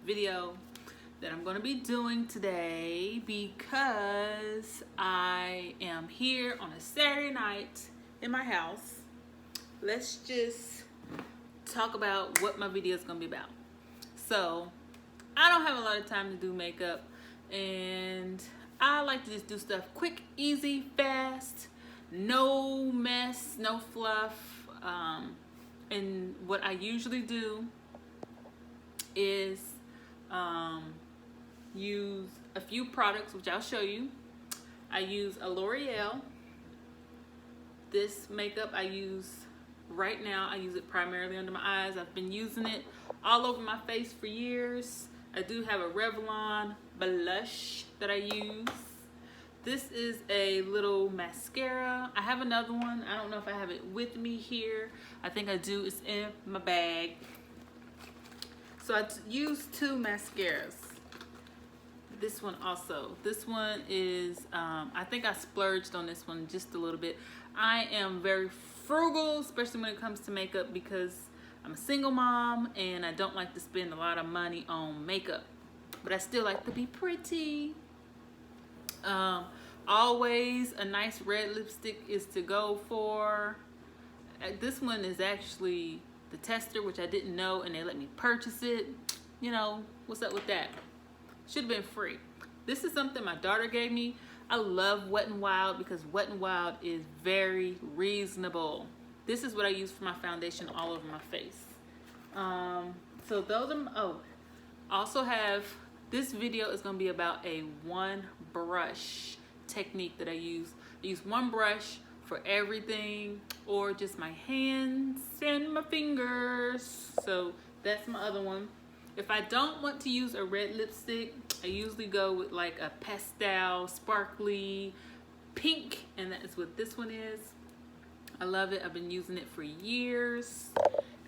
video that I'm going to be doing today because I am here on a Saturday night in my house. Let's just talk about what my video is going to be about. So I don't have a lot of time to do makeup, and I like to just do stuff quick, easy, fast, no mess, no fluff. And what I usually do is use a few products, which I'll show you. I use a L'Oreal. This makeup I use right now, I use it primarily under my eyes. I've been using it all over my face for years. I do have a Revlon blush that I use. This is a little mascara. I have another one. I don't know if I have it with me here. I think I do. It's in my bag. So I use two mascaras. This one also. This one is, I think I splurged on this one just a little bit. I am very frugal, especially when it comes to makeup, because I'm a single mom and I don't like to spend a lot of money on makeup. But I still like to be pretty. Always a nice red lipstick is to go for. This one is actually the tester, which I didn't know, and they let me purchase it. You know, what's up with that? Should have been free. This is something my daughter gave me. I love Wet n Wild because Wet n Wild is very reasonable. This is what I use for my foundation all over my face. So those are, also have, this video is gonna be about a one brush technique that I use. I use one brush for everything, or just my hands and my fingers. So that's my other one. If I don't want to use a red lipstick, I usually go with like a pastel, sparkly pink, and that is what this one is. I love it. I've been using it for years.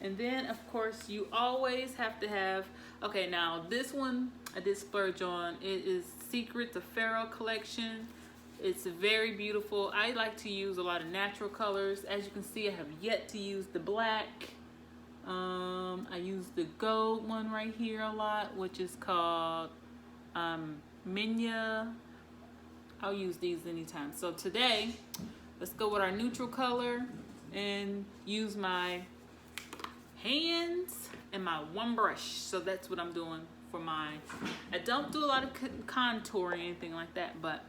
And then of course you always have to have, okay, now this one I did splurge on. It is Secret the Pharaoh collection. It's very beautiful. I like to use a lot of natural colors. As you can see, I have yet to use the black. I use the gold one right here a lot, which is called Minya. I'll use these anytime. So today, let's go with our neutral color and use my hands and my one brush. So that's what I'm doing for mine. I don't do a lot of contour or anything like that, but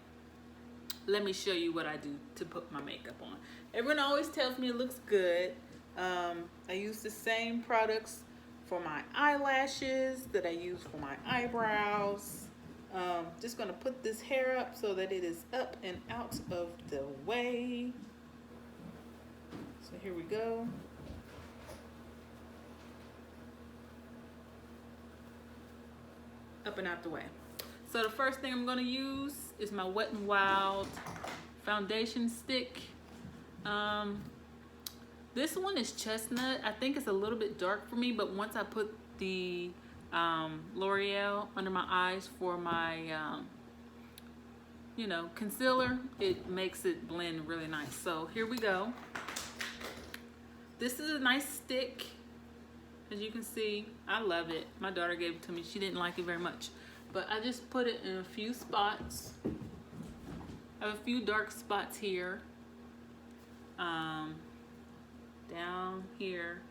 let me show you what I do to put my makeup on. Everyone always tells me it looks good. I use the same products for my eyelashes that I use for my eyebrows. Just gonna put this hair up so that it is up and out of the way. So here we go. Up and out the way. So the first thing I'm gonna use is my Wet n Wild foundation stick. This one is chestnut. I think it's a little bit dark for me, but once I put the L'Oreal under my eyes for my you know, concealer, it makes it blend really nice. So here we go. This is a nice stick. As you can see, I love it. My daughter gave it to me. She didn't like it very much, but I just put it in a few spots. I have a few dark spots here, down here,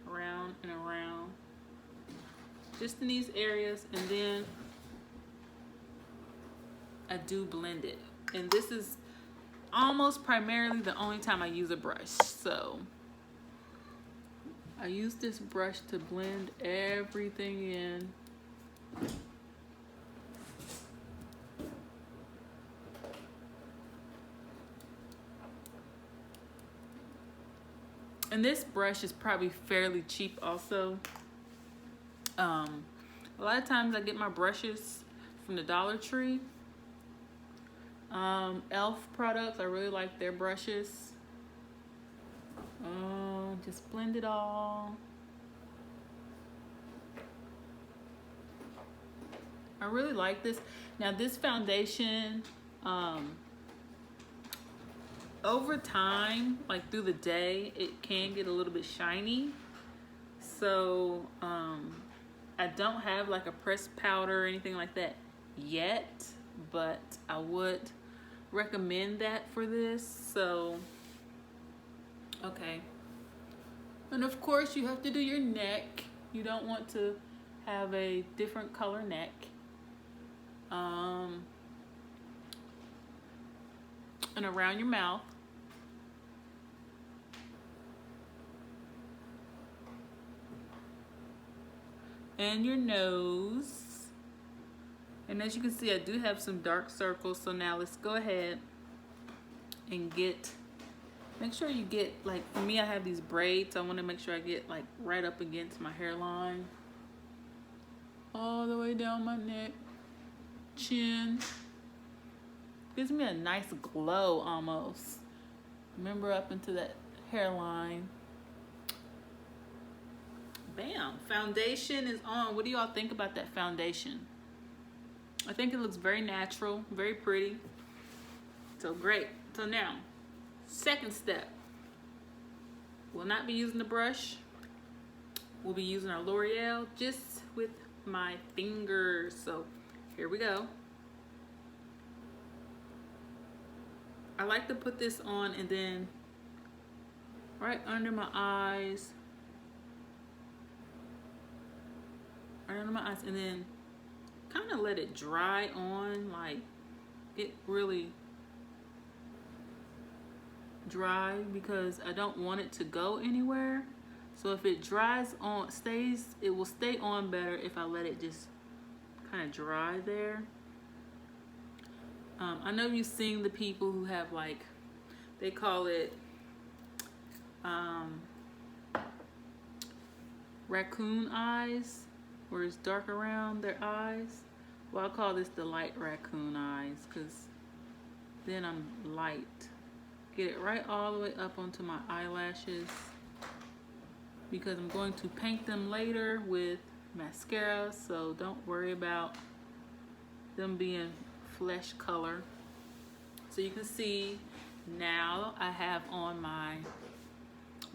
around and around, just in these areas, and then I do blend it. And this is almost primarily the only time I use a brush. So I use this brush to blend everything in. And this brush is probably fairly cheap also. A lot of times I get my brushes from the Dollar Tree. Elf products, I really like their brushes. Just blend it all. I really like this. Now this foundation, over time, like through the day, it can get a little bit shiny. So I don't have like a pressed powder or anything like that yet, but I would recommend that for this. So, okay. And of course you have to do your neck. You don't want to have a different color neck. And around your mouth. And your nose. And as you can see, I do have some dark circles. So now let's go ahead and make sure you get, like, for me, I have these braids. I want to make sure I get like right up against my hairline. All the way down my neck, chin. Gives me a nice glow almost. Remember, up into that hairline. Bam, foundation is on. What do y'all think about that foundation? I think it looks very natural, very pretty. So great. So now, second step. We'll not be using the brush. We'll be using our L'Oreal just with my fingers. So here we go. I like to put this on and then right under my eyes. Right under my eyes, and then kind of let it dry on, like it really dry, because I don't want it to go anywhere. So if it dries on, it will stay on better if I let it just kind of dry there. I know you've seen the people who have, like, they call it raccoon eyes, where it's dark around their eyes. Well, I call this the light raccoon eyes, because then I'm light. Get it right all the way up onto my eyelashes, because I'm going to paint them later with mascara, so don't worry about them being flesh color. So you can see now I have on my,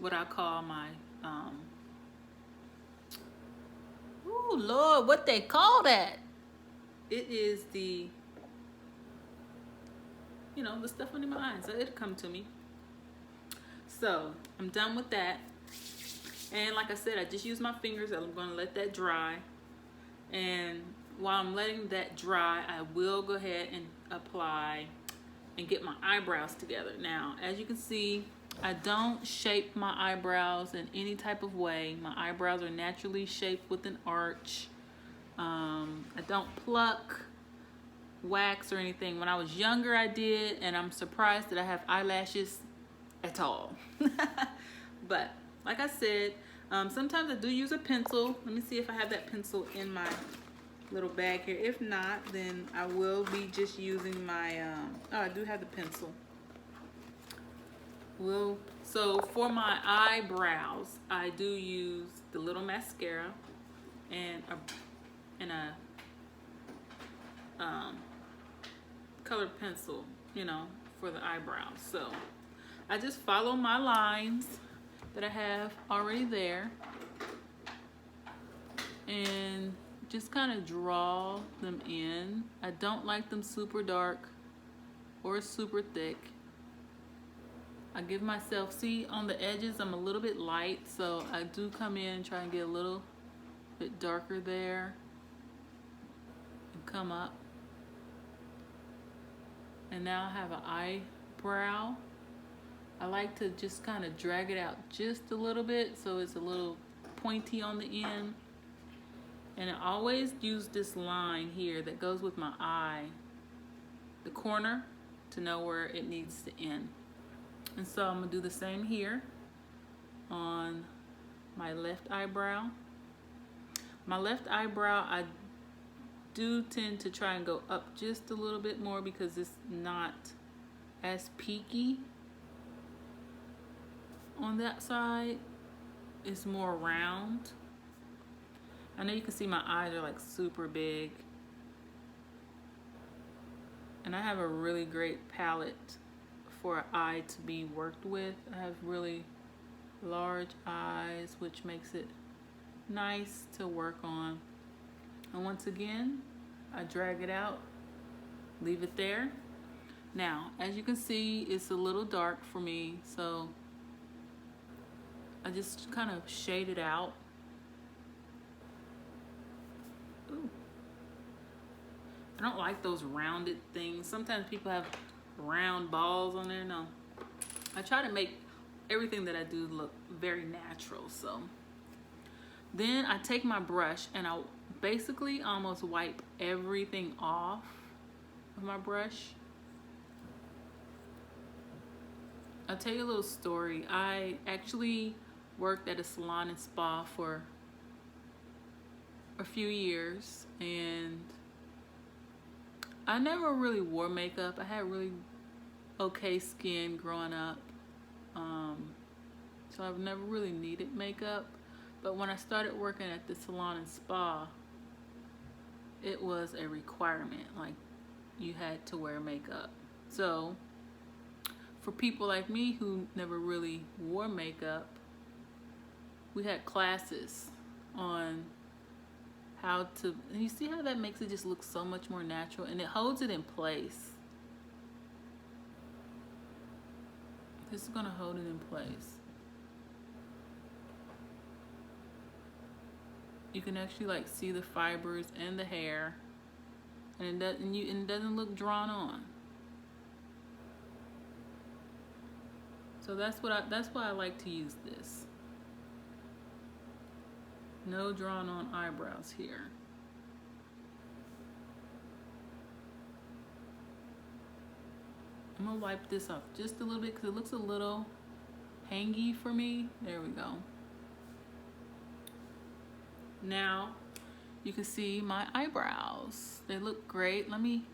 what I call my, oh Lord, what they call that? It is the, you know, the stuff under my eyes. So it'll come to me. So I'm done with that. And like I said, I just use my fingers. I'm going to let that dry. And while I'm letting that dry, I will go ahead and apply and get my eyebrows together. Now, as you can see, I don't shape my eyebrows in any type of way. My eyebrows are naturally shaped with an arch. I don't pluck, wax, or anything. When I was younger, I did, and I'm surprised that I have eyelashes at all. But like I said, sometimes I do use a pencil. Let me see if I have that pencil in my little bag here. If not, then I will be just using my oh, I do have the pencil. So for my eyebrows, I do use the little mascara and a colored pencil, you know, for the eyebrows. So I just follow my lines that I have already there and just kind of draw them in. I don't like them super dark or super thick. I give myself, see on the edges I'm a little bit light, so I do come in and try and get a little bit darker there and come up. And now I have an eyebrow. I like to just kind of drag it out just a little bit so it's a little pointy on the end. And I always use this line here that goes with my eye, the corner, to know where it needs to end. And so I'm gonna do the same here on my left eyebrow. My left eyebrow, I do tend to try and go up just a little bit more because it's not as peaky on that side. It's more round. I know you can see my eyes are like super big. And I have a really great palette for an eye to be worked with. I have really large eyes, which makes it nice to work on. And once again, I drag it out, leave it there. Now, as you can see, it's a little dark for me, so I just kind of shade it out. Ooh. I don't like those rounded things. Sometimes people have round balls on there. No, I try to make everything that I do look very natural. So then I take my brush and I basically almost wipe everything off of my brush. I'll tell you a little story. I actually worked at a salon and spa for a few years, and I never really wore makeup. I had really okay skin growing up, so I've never really needed makeup. But when I started working at the salon and spa, it was a requirement. Like, you had to wear makeup. So for people like me who never really wore makeup, we had classes on how to, and you see how that makes it just look so much more natural, and it holds it in place. This is gonna hold it in place. You can actually like see the fibers and the hair, and it doesn't look drawn on. So that's why I like to use this. No drawn on eyebrows here. I'm gonna wipe this off just a little bit because it looks a little hangy for me. There we go. Now you can see my eyebrows. They look great. Let me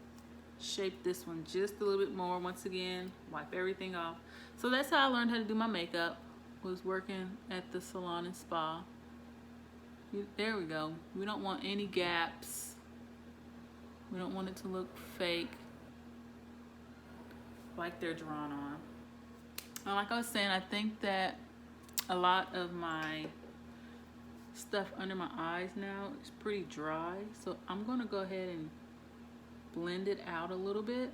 shape this one just a little bit more. Once again, wipe everything off. So that's how I learned how to do my makeup, was working at the salon and spa. There we go. We don't want any gaps. We don't want it to look fake, like they're drawn on. And like I was saying, I think that a lot of my stuff under my eyes now is pretty dry. So I'm gonna go ahead and blend it out a little bit.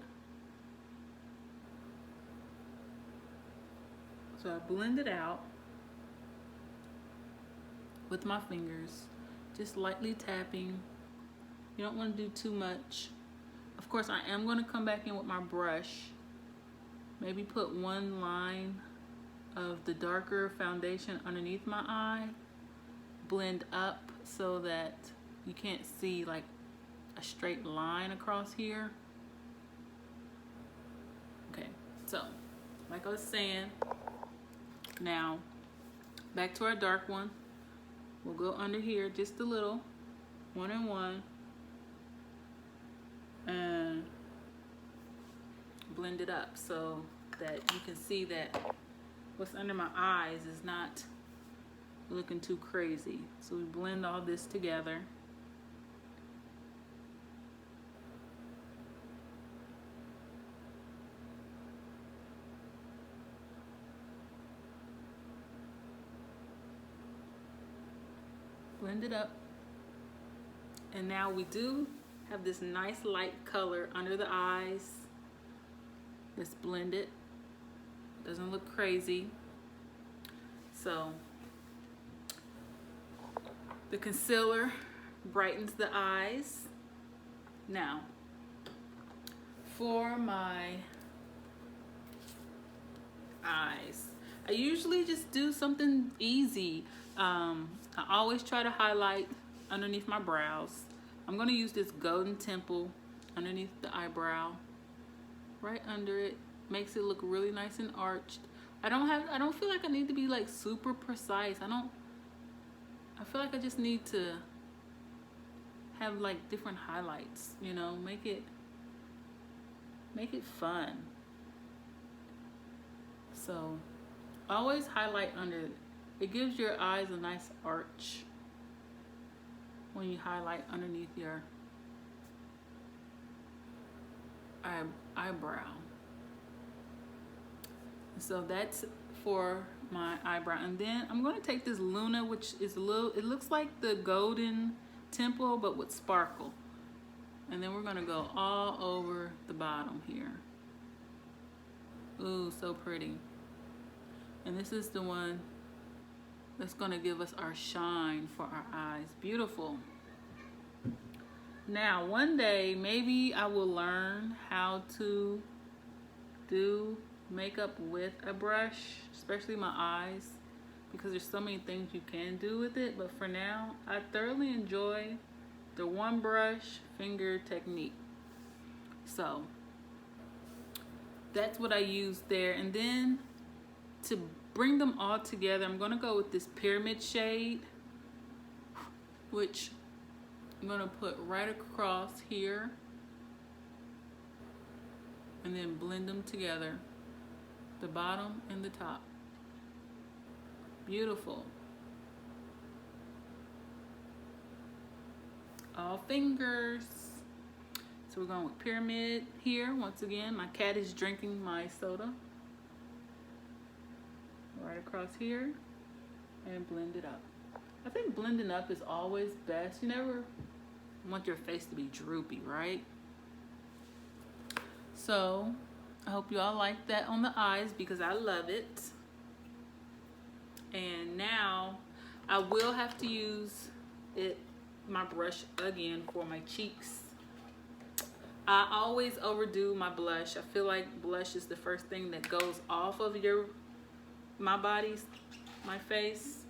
So I blend it out with my fingers, just lightly tapping. You don't want to do too much. Of course, I am going to come back in with my brush, maybe put one line of the darker foundation underneath my eye, blend up so that you can't see like a straight line across here. Okay, so like I was saying, now back to our dark one. We'll go under here just a little, one and one, and blend it up so that you can see that what's under my eyes is not looking too crazy. So we blend all this together. Blend it up, and now we do have this nice light color under the eyes. Let's blend it. Doesn't look crazy. So the concealer brightens the eyes. Now for my eyes, I usually just do something easy. I always try to highlight underneath my brows. I'm gonna use this golden temple underneath the eyebrow, right under it. Makes it look really nice and arched. I don't feel like I need to be like super precise. I feel like I just need to have like different highlights, you know, make it fun. So always highlight under it. It gives your eyes a nice arch when you highlight underneath your eyebrow. So that's for my eyebrow. And then I'm going to take this Luna, which is a little, it looks like the golden temple but with sparkle. And then we're gonna go all over the bottom here. Ooh, so pretty. And this is the one that's gonna give us our shine for our eyes. Beautiful. Now, one day, maybe I will learn how to do makeup with a brush, especially my eyes, because there's so many things you can do with it. But for now, I thoroughly enjoy the one brush finger technique. So that's what I used there. And then to bring them all together, I'm gonna go with this pyramid shade, which I'm gonna put right across here and then blend them together, the bottom and the top. Beautiful. All fingers. So we're going with pyramid here. Once again, my cat is drinking my soda. Right across here and blend it up. I think blending up is always best. You never want your face to be droopy, right? So I hope you all like that on the eyes because I love it. And now I will have to use my brush again for my cheeks. I always overdo my blush. I feel like blush is the first thing that goes off of my face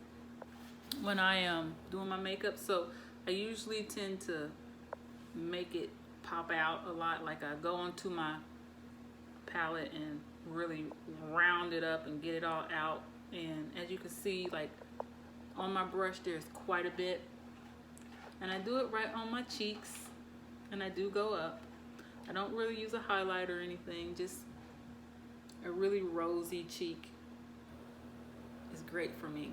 when I am doing my makeup. So I usually tend to make it pop out a lot. Like I go onto my palette and really round it up and get it all out. And as you can see, like on my brush, there's quite a bit. And I do it right on my cheeks, and I do go up. I don't really use a highlight or anything, just a really rosy cheek is great for me.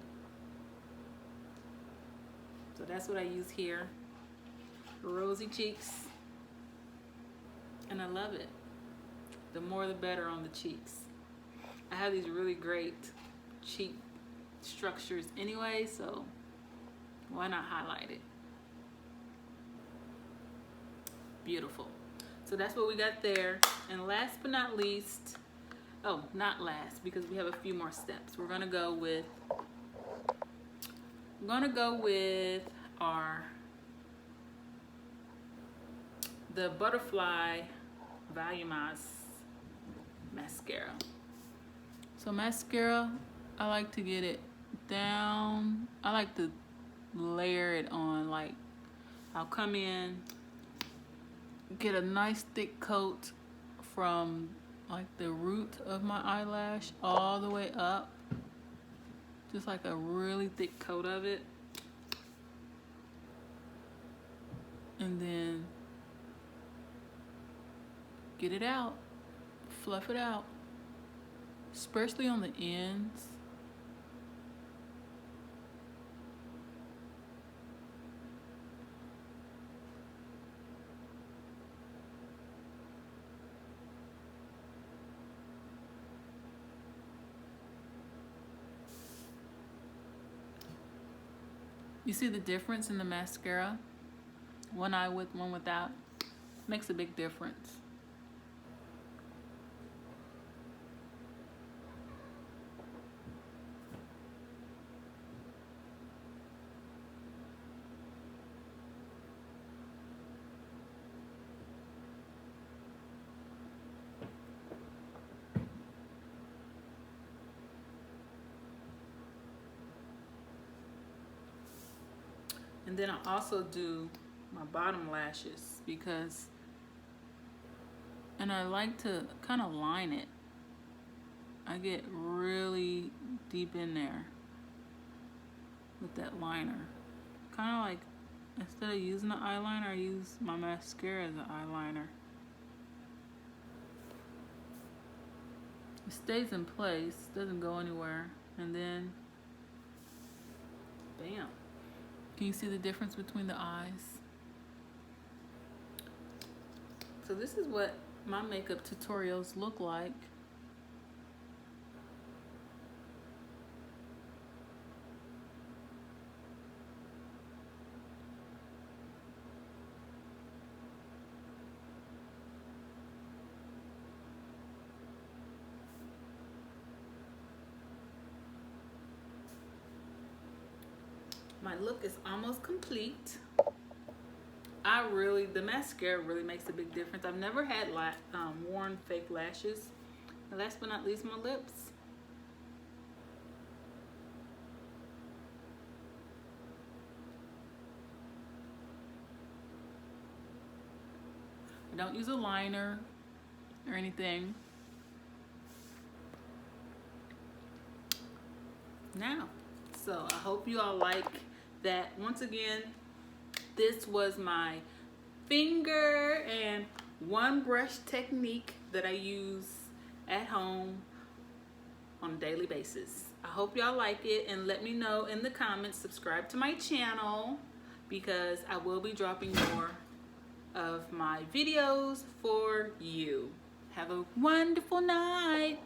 So that's what I use here, rosy cheeks, and I love it. The more the better on the cheeks. I have these really great cheek structures anyway, so why not highlight it? Beautiful. So that's what we got there. And last but not least, oh, not last, because we have a few more steps. We're gonna go with the Butterfly Voluminous mascara. So mascara, I like to get it down. I like to layer it on. Like I'll come in, get a nice thick coat from like the root of my eyelash all the way up, just like a really thick coat of it, and then get it out, fluff it out, especially on the ends. You see the difference in the mascara? One eye with, one without. Makes a big difference. And then I also do my bottom lashes and I like to kind of line it. I get really deep in there with that liner. Kind of like, instead of using the eyeliner, I use my mascara as an eyeliner. It stays in place, doesn't go anywhere, and then bam. Can you see the difference between the eyes? So this is what my makeup tutorials look like. My look is almost complete. The mascara really makes a big difference. I've never had worn fake lashes. And last but not least, my lips. I don't use a liner or anything. Now, so I hope you all like that. Once again, this was my finger and one brush technique that I use at home on a daily basis. I hope y'all like it, and let me know in the comments. Subscribe to my channel because I will be dropping more of my videos for you. Have a wonderful night.